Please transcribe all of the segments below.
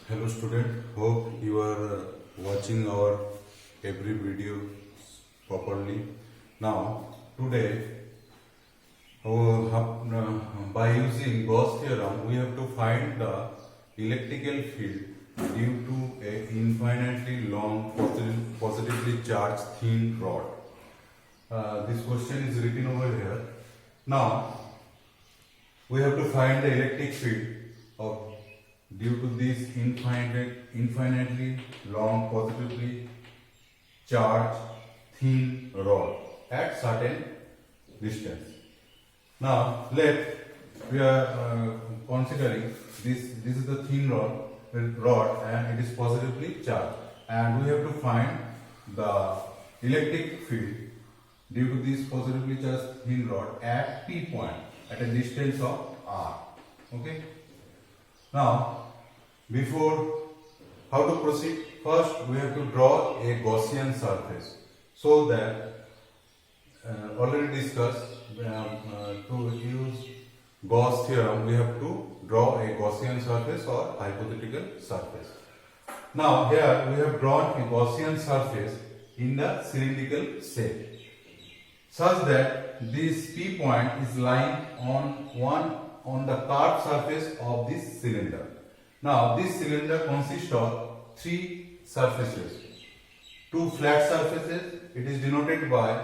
Hello student, hope you are watching our every video properly. Now today by using Gauss theorem we have to find the electrical field due to a infinitely long positively charged thin rod. This question is written over here. Now we have to find the electric field of due to this infinitely long positively charged thin rod at certain distance. Now we are considering this is the thin rod and it is positively charged, and we have to find the electric field due to this positively charged thin rod at P point at a distance of R. Okay. Now, before how to proceed, first we have to draw a Gaussian surface, so that already discussed to use Gauss theorem we have to draw a Gaussian surface or hypothetical surface. Now here we have drawn a Gaussian surface in the cylindrical shape such that this P point is lying on the curved surface of this cylinder. Now this cylinder consists of three surfaces. Two flat surfaces, it is denoted by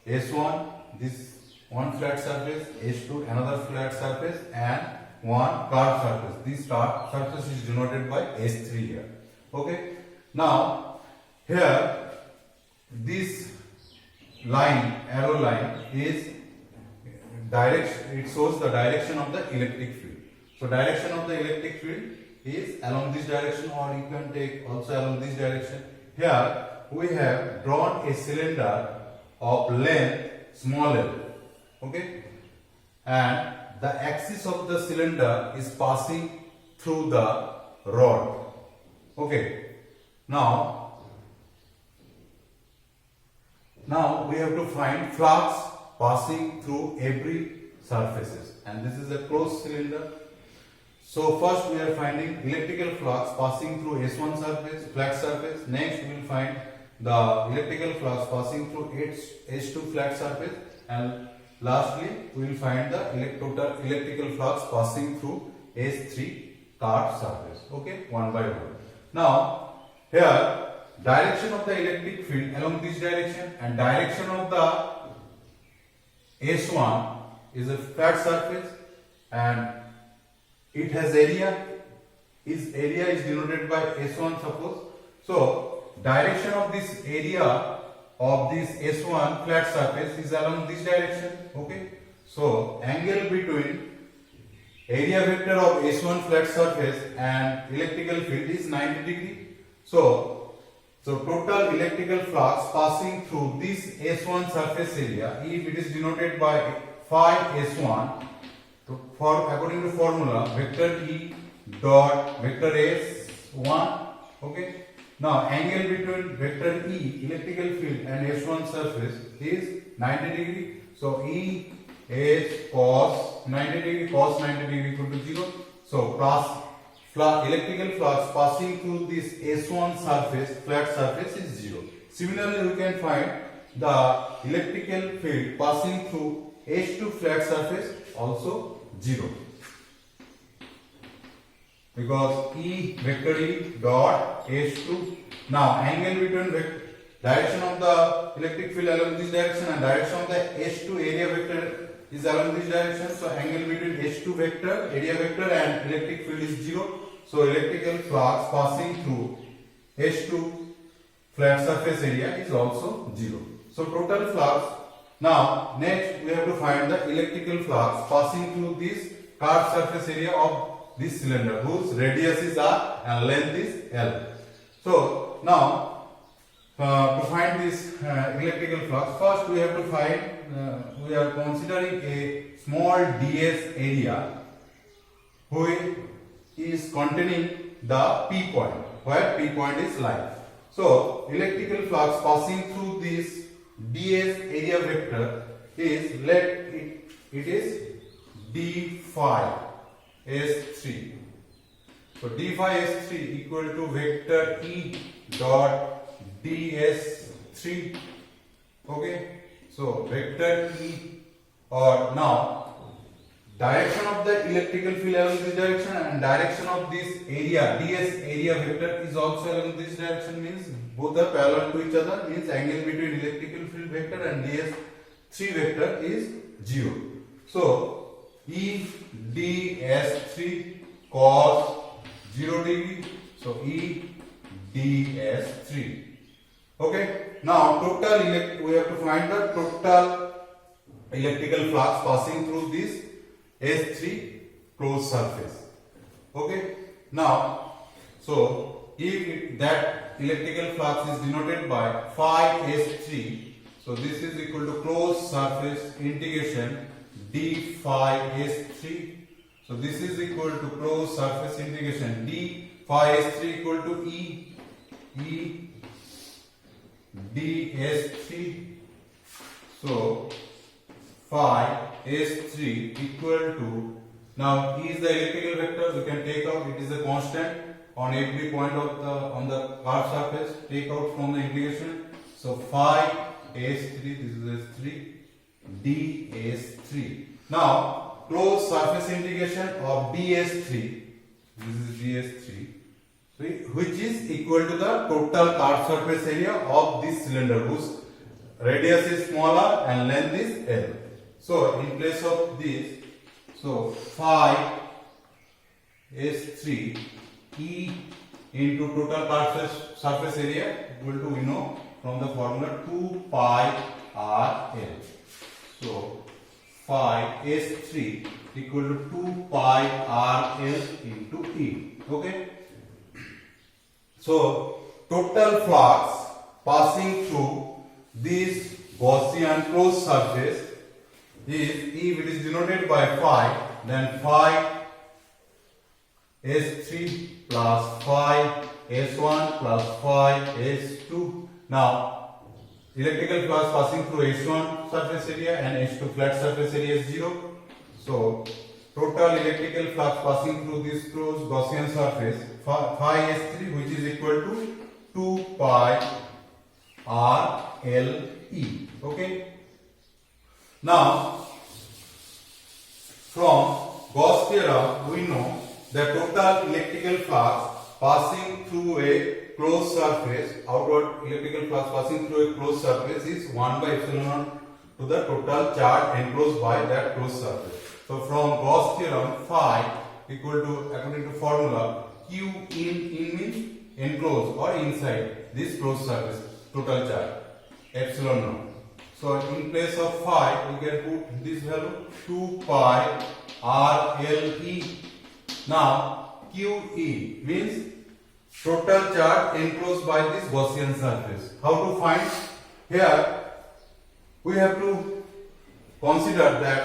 S1, this one flat surface, S2 another flat surface, and one curved surface. This curved surface is denoted by S3 here. Okay. Now here this line, arrow line is it shows the direction of the electric field. So direction of the electric field is along this direction, or you can take also along this direction. Here we have drawn a cylinder of length small l. Okay, and the axis of the cylinder is passing through the rod. Okay, now we have to find flux passing through every surfaces, and this is a closed cylinder. So first we are finding electrical flux passing through S1 surface, flat surface. Next we will find the electrical flux passing through S2 flat surface, and lastly we will find the total electrical flux passing through S3 curved surface. Okay, one by one. Now here direction of the electric field along this direction, and direction of the S1 is a flat surface and it has area. Its area is denoted by S1 suppose. So direction of this area of this S1 flat surface is along this direction. Okay. So angle between area vector of S1 flat surface and electrical field is 90 degree. So total electrical flux passing through this S1 surface area, if it is denoted by phi S1, according to formula vector E dot vector S1. Okay. Now angle between vector E electrical field and S1 surface is 90 degree. So E is cos 90 degree, cos 90 degree equal to 0. So electrical flux passing through this S1 surface, flat surface, is 0. Similarly, we can find the electrical field passing through S2 flat surface, also 0. Because E vector E dot S2. Now angle between direction of the electric field along this direction and direction of the S2 area vector is along this direction. So angle between S2 vector, area vector, and electric field is 0. So electrical flux passing through S2 flat surface area is also 0. So total flux. Now next we have to find the electrical flux passing through this curved surface area of this cylinder whose radius is R and length is L. So now to find this electrical flux, first we have to find we are considering a small ds area which is containing the P point, where P point is lying. So electrical flux passing through this ds area vector is it is d phi S3. So d phi s3 equal to vector E dot ds3. Okay. So vector E, or now direction of the electrical field along this direction and direction of this area ds area vector is also along this direction, means both are parallel to each other, means angle between electrical field vector and ds3 vector is 0. So E ds3 cos 0 degree. So E ds3. Okay. Now total we have to find the total electrical flux passing through this S3 closed surface. Okay. Now, so if that electrical flux is denoted by phi S3, so this is equal to closed surface integration d phi S3. So this is equal to closed surface integration d phi S3 equal to E ds3. So phi S3 equal to, now E is the electrical vector, we can take out, it is a constant on every point of the on the curved surface, take out from the integration. So phi S3, this is S3 ds3. Now closed surface integration of ds3, this is ds3, which is equal to the total curved surface area of this cylinder whose radius is smaller and length is L. So in place of this, so phi S3 E into total curved surface area equal to, we know from the formula, 2 pi r L. So phi S3 equal to 2 pi r L into E. Okay. So total flux passing through this Gaussian closed surface is, if it is denoted by phi, then phi S3 plus phi S1 plus phi S2. Now electrical flux passing through S1 surface area and S2 flat surface area is 0. So total electrical flux passing through this closed Gaussian surface phi S3, which is equal to 2 pi r L E. Okay. Now from Gauss theorem we know that total electrical flux passing through a closed surface, outward electrical flux passing through a closed surface is 1 by epsilon naught to the total charge enclosed by that closed surface. So from Gauss theorem, phi equal to, according to formula, Q in means enclosed or inside this closed surface, total charge epsilon naught. So in place of phi we can put this value 2 pi r L E. Now QE means total charge enclosed by this Gaussian surface. How to find? Here we have to consider that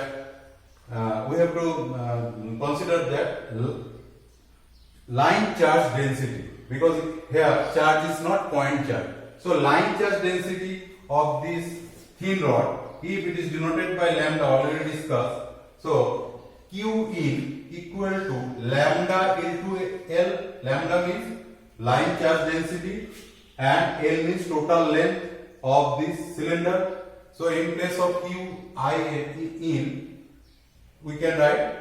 line charge density, because here charge is not point charge. So line charge density of this thin rod, if it is denoted by lambda, already discussed. So Q in equal to lambda into L. Lambda means line charge density and L means total length of this cylinder. So in place of Q I in, we can write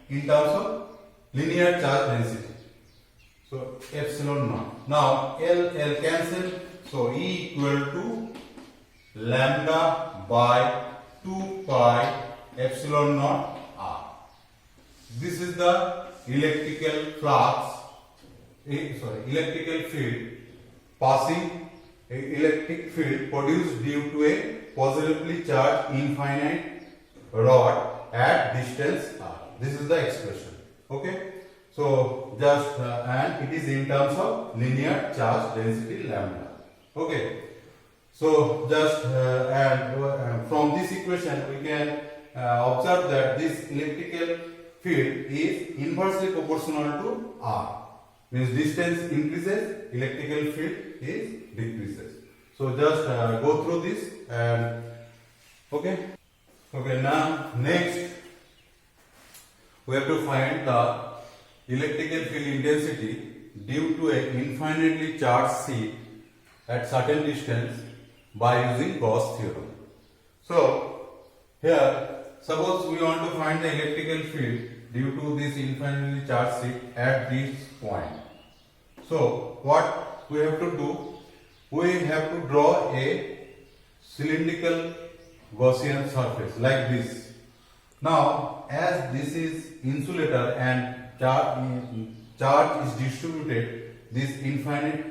in terms of linear charge density. So epsilon naught. Now L cancel. So E equal to lambda by 2 pi epsilon naught R. This is the electrical flux, electrical field passing, electric field produced due to a positively charged infinite rod at distance R. This is the expression. Okay. So just and it is in terms of linear charge density lambda. Okay. So just and from this equation we can observe that this electrical field is inversely proportional to R. Means distance increases, electrical field is decreases. So just go through this and okay. Okay, now next we have to find the electrical field intensity due to a infinitely charged sheet at certain distance by using Gauss theorem. So here suppose we want to find the electrical field due to this infinitely charged sheet at this point. So what we have to do? We have to draw a cylindrical Gaussian surface like this. Now as this is insulator and charge is distributed this infinite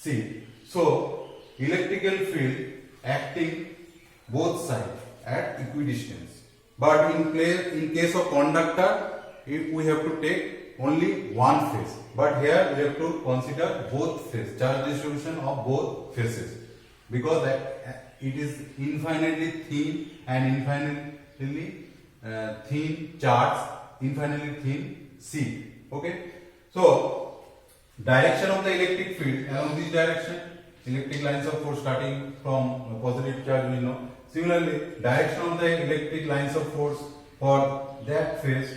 sheet, so electrical field acting both sides at equidistance. But in case of conductor, we have to take only one phase. But here we have to consider both phases, charge distribution of both phases, because it is infinitely thin and infinitely thin charge, infinitely thin sheet. Okay. So direction of the electric field along this direction, electric lines of force starting from positive charge we know. Similarly, direction of the electric lines of force for that phase,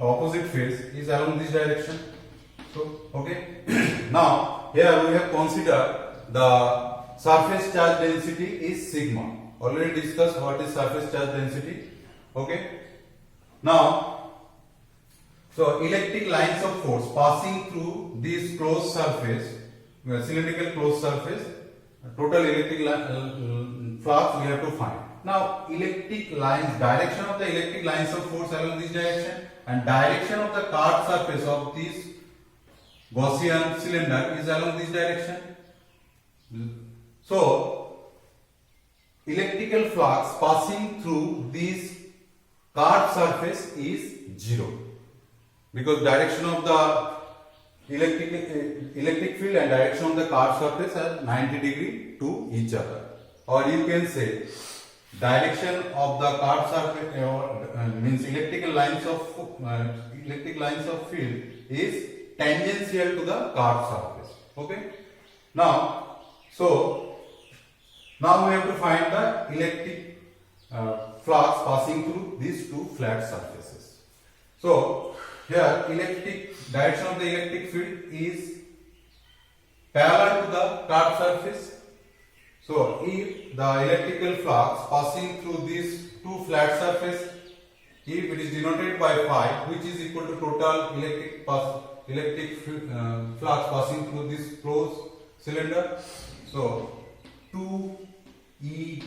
opposite phase, is along this direction. So, okay. Now, here we have considered the surface charge density is sigma. Already discussed what is surface charge density. Okay. Now, so electric lines of force passing through this closed surface, cylindrical closed surface, total electric flux we have to find. Now, electric lines, direction of the electric lines of force along this direction and direction of the curved surface of this Gaussian cylinder is along this direction. So, electrical flux passing through this curved surface is 0, because direction of the electric field and direction of the curved surface are 90 degree to each other. Or you can say direction of the curved surface means electrical lines of field is tangential to the curved surface. Okay. Now, so now we have to find the electric flux passing through these two flat surfaces. So here direction of the electric field is parallel to the curved surface. So if the electrical flux passing through these two flat surfaces, if it is denoted by phi, which is equal to total electric flux passing through this closed cylinder, so 2E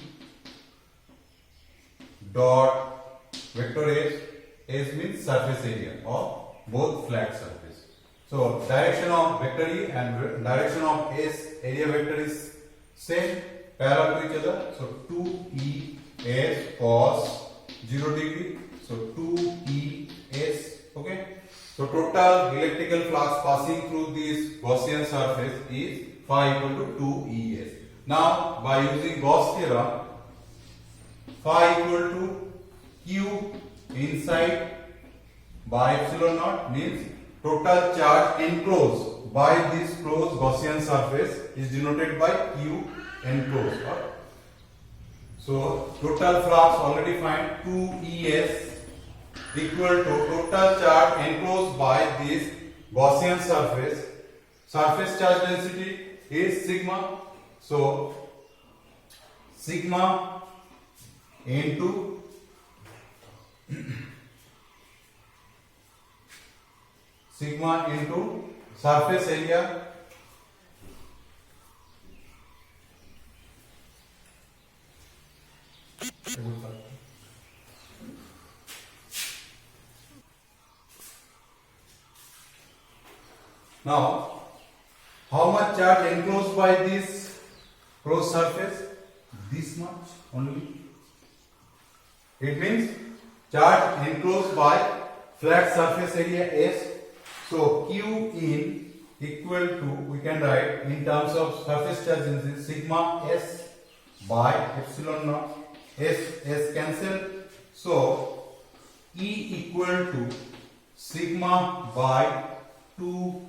dot vector S means surface area of both flat surface. So direction of vector E and direction of S area vector is same, parallel to each other. So 2E S cos 0 degree. So 2E S. Okay. So total electrical flux passing through this Gaussian surface is phi equal to 2E S. Now by using Gauss theorem, phi equal to Q inside by epsilon naught means total charge enclosed by this closed Gaussian surface is denoted by Q enclosed. So total flux already find 2Es equal to total charge enclosed by this Gaussian surface. Surface charge density is sigma. So sigma into surface area Now, how much charge enclosed by this closed surface? This much only. It means charge enclosed by flat surface area S. So Q in equal to, we can write in terms of surface charge density, sigma S by epsilon naught. S cancel. So E equal to sigma by 2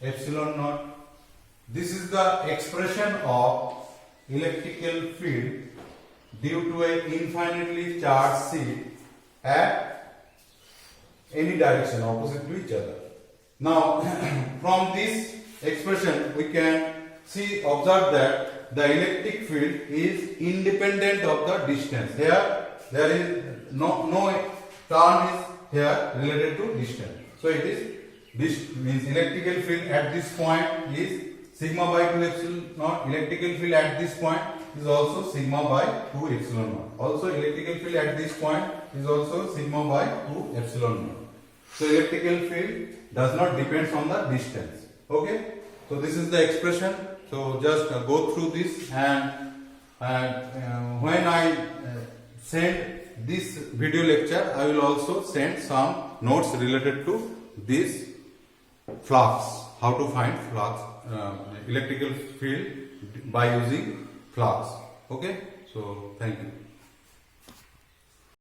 epsilon naught. This is the expression of electrical field due to a infinitely charged sheet at any direction opposite to each other. Now, from this expression, we can observe that the electric field is independent of the distance. Here, there is no term is here related to distance. So it is this means electrical field at this point is sigma by 2 epsilon naught. Electrical field at this point is also sigma by 2 epsilon naught. Also, electrical field at this point is also sigma by 2 epsilon naught. So electrical field does not depend on the distance. Okay. So this is the expression. So just go through this, and when I send this video lecture, I will also send some notes related to this flux, how to find flux, electrical field by using flux. Okay. So thank you.